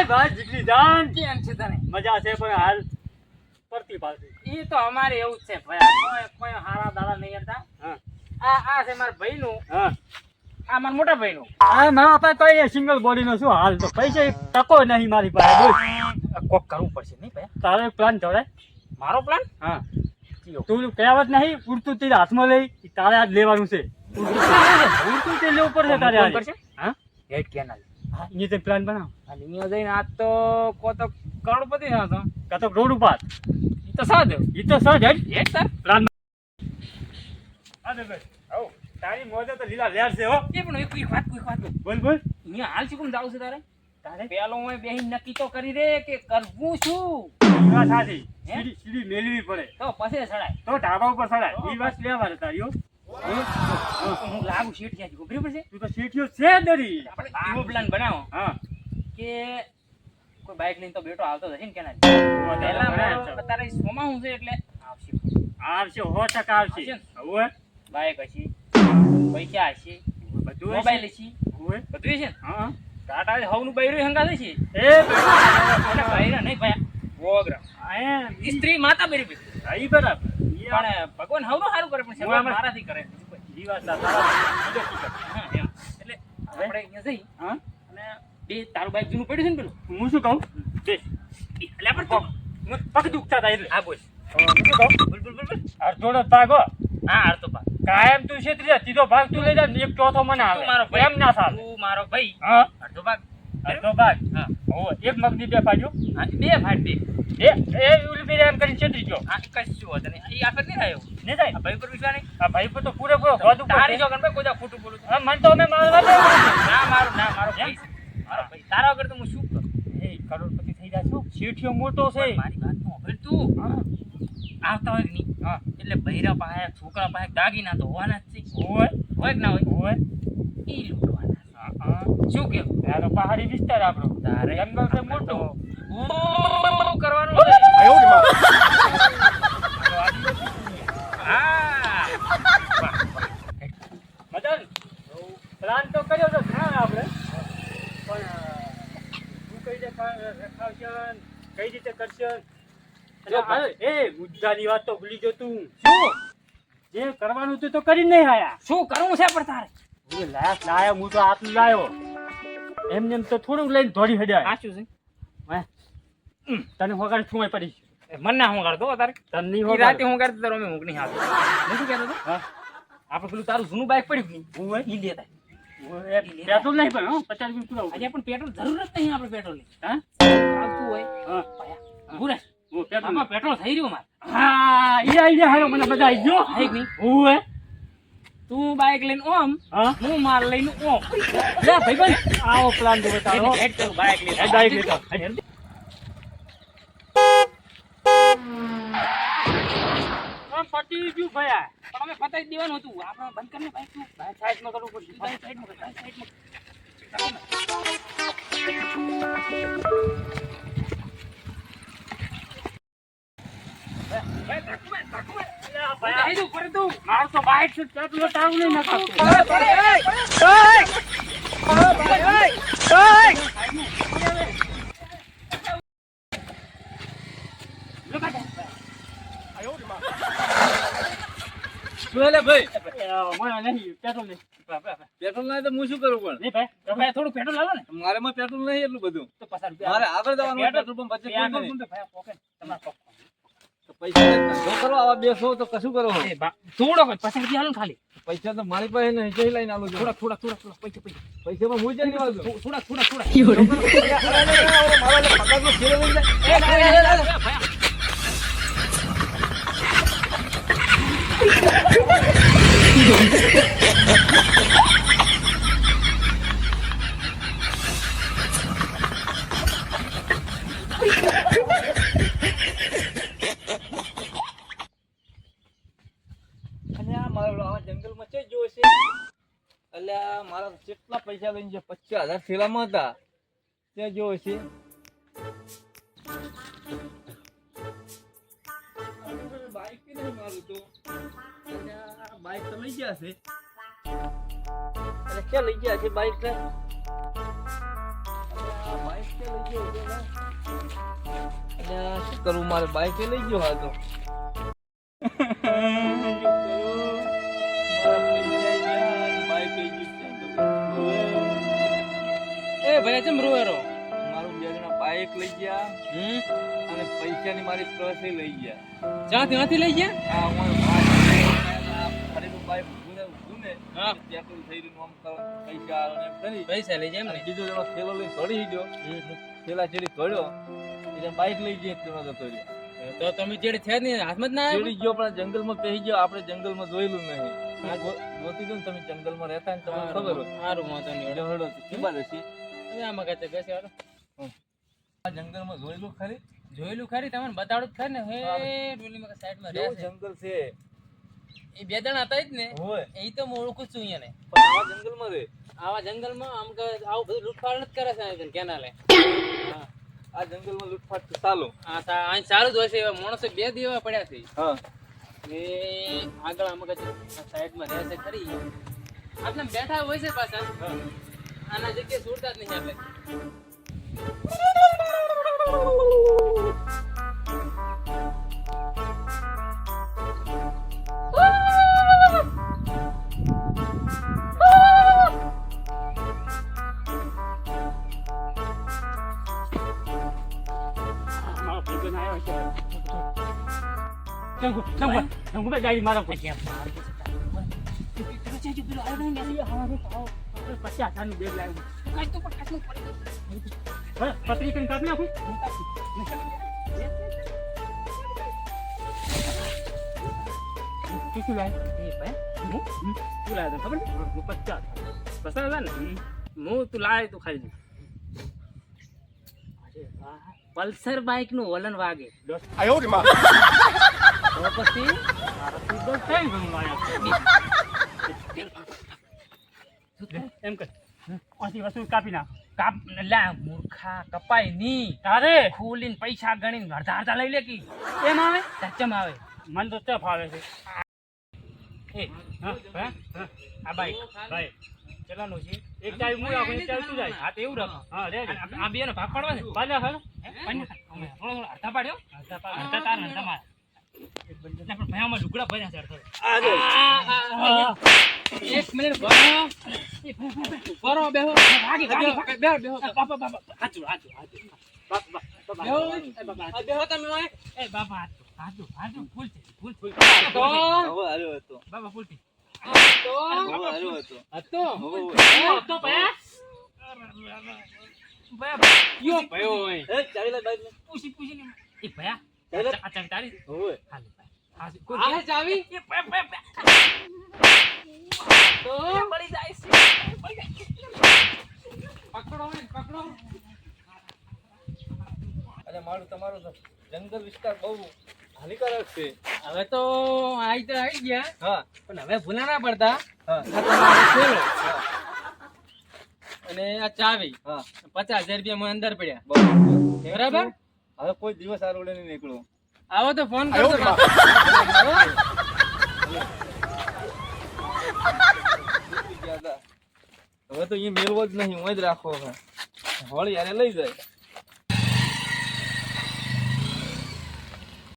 ભાઈ જીગરી જાન કેમ છે તને? મજા છે પણ હાલ પડતી પાડતી. ઈ તો અમારે એવું જ છે ભાઈ, કોઈ હારા દાડા નહીં હતા. હા આ છે મારા ભાઈનું, હા આ મારા મોટા ભાઈનું. આ મારા પાસે કઈ સિંગલ બોડી નો શું હાલ તો પૈસા ટકો નહીં મારી પાસે બોલ. કોક કરવું પડશે નહીં ભાઈ? તારો પ્લાન જોડે. મારો પ્લાન? હા તું કહેવત નહીં પૂરતું તે હાથમાં લઈ તારે આજ લેવાનું છે. પૂરતું તે લેવું પડશે તારે કોણ આજે. કરશે? હા હેડ કેનાલ. હા એ તે પ્લાન બનાવ. અને અહીંયા જઈને આજ તો કો તો કરોડપતિ થયો તો. કાં તો રોડ ઉપર ઈ તો સાદ. એ તો સજ હેડ હેડ સર. પ્લાન. હા દે ભાઈ આવ તારી મોજે તો લીલા લેર છે હો. એ પણ એક વાત બોલ બોલ. અહીંયા હાલ શું કેમ જાવું છે તારે? પેલો હું બેહી નક્કી તો કરી દે કે કરવું શું. વાત સાચી. સીડી મેળવી પડે તો પછી ચડાય. તો ઢાબા ઉપર ચડાય. એ વાત લેવા તારી હો. હું લાગુ શેઠ ક્યાં છું બરાબર છે? તું તો શેઠિયો છે દરી. આપણે એવો પ્લાન બનાવો હા કે કોઈ બાઇક લઈને તો બેટો આવતો હશે ને કેના? પહેલા તારે સોમાં હું છે એટલે આવશે. આવશે 100% આવશે. હવે બાઇક હશે, પૈસા હશે, બધું મોબાઈલ હશે, હવે બધું છે ને. હા ટાટા હવનું બૈરું હંગા છે. એ અને બૈરા નહીં ભાઈ વોગરા. આ સ્ત્રી માતા બેરી બેરી. ઈ બરાબર. પણ ભગવાન હવનું સારું કરે પણ સેવા મારાથી કરે. ઈ વાત તારા હા એમ. એટલે આપણે અહીંયા જઈ હા અને બે તારું બાઈક જૂનું પડ્યું છે ને પેલું. હું શું કહું બેસ. એટલે આપણે પગ દુખતા થાય એટલે હા બોલ. હું શું કહું બોલ બોલ બોલ બોલ. અડધોડો ભાગ હો. હા હાર તો પા. કાયમ તું છેતરી જા. સીધો ભાગ તું લઈ જા ને એક ચોથો મને આવે. તું મારો ભાઈ. એમ ના ચાલે. તું મારો ભાઈ. હા અડધો ભાગ. અડધો ભાગ. હા. હો એક મગની બે પાડ્યો. હા બે ફાટ બે. એ ઉલબી એમ કરીને છેતરી ગયો. આ કશું હોત નહીં. ઈ આફત નહીં થાય એવું. ને જાય આ ભાઈ પર વિશ્વાસ નહીં. આ ભાઈ પર તો પૂરેપૂરો હોદ ઉપર તારી છે. જો ગણભાઈ કોઈ દા ખોટું બોલું છું. હા મન તો અમે મારવા દે. ના મારો મારો ભાઈ છે. મારો ભાઈ. તારા વગર તો હું શું કરું? એ કરોડપતિ થઈ જાશો. શેઠિયો મોટો છે. મારી વાત તો સાંભળ તું. હા આવતા હોય કે નહીં? હા એટલે બૈરા પાસે છોકરા પાસે દાગીના તો હોવાના જ છે. હોય હોય કે ના હોય? હોય ઈ લૂંટવાના. હા શું કેવું? આ તો પહાડી વિસ્તાર આપણો. તારે જંગલ છે મોટો. કરવાનું છે. હા મદન પ્લાન તો કર્યો તો ઘણા આપણે પણ તું કઈ રીતે રખાવશે કઈ રીતે કરશે એ મુદ્દાની વાત તો ભૂલી ગયો તું. શું જે કરવાનું હતું તો કરી નહીં આયા. શું કરવું છે પણ તારે? હું લાયો હું તો આટલું લાયો એમને એમ તો થોડુંક લઈને દોડી હડ્યા. આ શું છે? હે તને વગાડ શું પડી મન ના હું કરતો તારે. તને નહીં ઈ રાતે હું કરતો તારો અમે ઊંઘ નહીં આવતી. હું શું કહેતો હતો? હા આપણે પેલું તારું જૂનું બાઈક પડ્યું કે નહીં? હોય ઈ લેતા. પેટ્રોલ નહીં પણ હો 50 રૂપિયા પુરાવું. આજે પણ પેટ્રોલ જરૂર જ નહીં આપણે પેટ્રોલની. હા આવતું હોય હા ભૂરે હું પેટ્રોલ આમાં પેટ્રોલ થઈ રહ્યું મારે. હા ઈ આઈડિયા હારો મને બધા આવી ગયો. હાઈ કે નહીં? હોય તું બાઈક લઈને ઓમ, હા હું માર લઈને ઓમ. લે ભાઈબંધ, આવો પ્લાન જો બતાવો. હેડ કરું બાઈક લઈને. બાઈક લેતો. પટી ગયું ભયા. પણ અમે પતાઈ જ દેવાનું હતું. આપણે બંધ કરીને બાઈક નું સાઈડમાં કરવું પડશે. સાઈડમાં કર, સાઈડમાં. મારું તો બાઈક છે પેટ્રોલ ટાળું નહીં નખાતું. મને નહીં પેટ્રોલ નહીં. પેટ્રોલ ના તો હું શું કરું પણ નહીં ભાઈ ભાઈ થોડું પેટ્રોલ લાવો ને મારે માં પેટ્રોલ નહીં એટલું બધું તો 50 રૂપિયા મારે આગળ જવાનું હોય, પેટ્રોલ પેટ્રોલ પંપ વચ્ચે કોઈ નહીં. ભાઈ પોકેટ તમારા પોકેટ તો પૈસા ધંધો કરો આવા 200 તો કશું કરો એ બા થોડો કોઈ 50 રૂપિયા હાલો ને ખાલી પૈસા તો મારી પાસે નહીં જઈ લઈને આલું છું. થોડા પૈસા પૈસામાં હું જઈ લેવા દઉં. થોડા મારા પગારનો છેડો લઈ જાય. અલ્યા મારો આવા જંગલમાં છે જો છે. અલ્યા મારા કેટલા પૈસા લઈને જે 25,000 થેલામાં હતા તે જો છે. બાઈક કે નહીં મારું તો અલ્યા બાઈક તો લઈ ગયા છે. અરે ક્યાં લઈ ગયા છે બાઈક? અલ્યા બાઈક બાઈક કે લઈ ગયો હતો ને? અલ્યા, શું કરું, મારે બાઈકે લઈ ગયો હા તો. શું કરું? મારા પૈસા ગયા અને બાઈકે ગયું ત્યાં તો હવે. એ ભાઈ ચમ રોવેરો? મારું બે જણા બાઈક લઈ ગયા અને પૈસાની મારી પર્સ લઈ ગયા. ત્યાંથી લઈ ગયા? આ હું ફરીનું બાઈક ઊભું ને હા. ત્યાં કોઈ થઈ રહ્યું આમ કરવાનું પૈસા આવે ને એમ કરી. પૈસા લઈ જાય એમ અને ને? બીજો જણો થેલો લઈને ચડી ગયો. થેલા ચડી ચડ્યો એટલે બાઈક લઈ ગઈ એટલો નતો ચડ્યો. તો તમે જેડે છે ને હાથમાં જ ના આવ્યો? ચડી ગયો પણ જંગલમાં પહેરી ગયો. આપણે જંગલમાં જોયેલું નહીં. ગોતી દો ને તમે જંગલમાં રહેતા ને તમને ખબર હોય. સારું વાંધો નહીં. એટલે હળો તો કેવા હશે? હવે આમાં કાચે બેસે હાલો. આ જંગલમાં જોયેલું ખરી? જોયેલું ખરી, તમને બતાડું જ ખરી ને. હે ડોલીમાં સાઈડમાં રહે કેવું છે. જંગલ છે? એ બે જણા હતા જ ને, હોય એ તો હું ઓળખું જ છું અહીંયા ને. પણ આવા જંગલમાં રહે. આવા જંગલમાં આમ કે આવું બધું લૂંટફાટ જ કરે છે અહીં કેનાલે. હા, આ જંગલમાં લૂંટફાટ તો ચાલુ. અહીં સારું જ હોય છે. એવા માણસો બે દેવા પડ્યા છે. હા એ આગળ આમ કે સાઈડમાં રહે છે ખરી. આપણે બેઠા હોય છે પાછા. આના જગ્યાએ છોડતા જ નહીં આપણે. મારો ભાઈબંધ આવ્યો છે. શંકુ ભાઈ ગાડી મારો પછી 50,000 બેગ લાવ્યો. પતરી કરીને કાપી નાખું. શું લાવ્યો? શું લાવ્યો ખબર ને? 50,000 ને હું તું લાવે તું ખાલી પલ્સર બાઇક નું વલણ વાગે. તો પછી દસ થઈ ગયું એમ કર આથી વસ્તુ કાપી નાખ. કાપ લા મૂર્ખા કપાય ની. તારે ખોલીને પૈસા ગણીને અડધા અડધા લઈ લે કી. એમ આવે ચમ આવે. મને તો ચપ આવે છે. એ હા હા આ બાઈક ભાઈ ચલાવવાનું છે. એક ચાવી હું રાખું એક ચાવી તું જાય. હા તો એવું રાખો. હા રે આ બે નો ભાગ પાડવા છે. બાજા હાલો થોડો અડધા પાડ્યો. અડધા તાર અડધા માર. આપણે ભયામાં લુગડા ભર્યા છે અડધા. એક મિનિટ ભરો. ભરો બેહો. ભાગી બેહો બેહો. બાપા બાપા હાચું હાચું હાચું બાપા બાપા બેહો. બાપા બેહો તમે ઓય. એ બાપા હાચું હાચું ફૂલ છે ફૂલ તો હવે આવ્યો હતો. બાપા ફૂલ છે તો હવે આવ્યો હતો. હતો. હવે તો ભયા યો ભયો ઓય. એ ચાલી લે બાઈક ને. પૂછી પૂછીને એ ભયા ચાલે. આ ચાવી તારી હવે હાલ આ હે ચાવી. એ ભયા તો પડી જાય છે. પકડો ઓય પકડો. અને મારું તમારું તો જંગલ વિસ્તાર બહુ હાનિકારક છે. હવે તો આઈ તો આવી ગયા. હા પણ હવે ભૂલા ના પડતા. હા આ તમારો થેલો અને આ ચાવી હા 50,000 રૂપિયા મને અંદર પડ્યા. બરાબર. બરાબર. હવે કોઈ દિવસ આ રોડે નહીં નીકળો. આવો તો ફોન કરજો. હવે તો એ મેળવો જ નહીં, હું જ રાખો હવે. હોળી યારે લઈ જાય.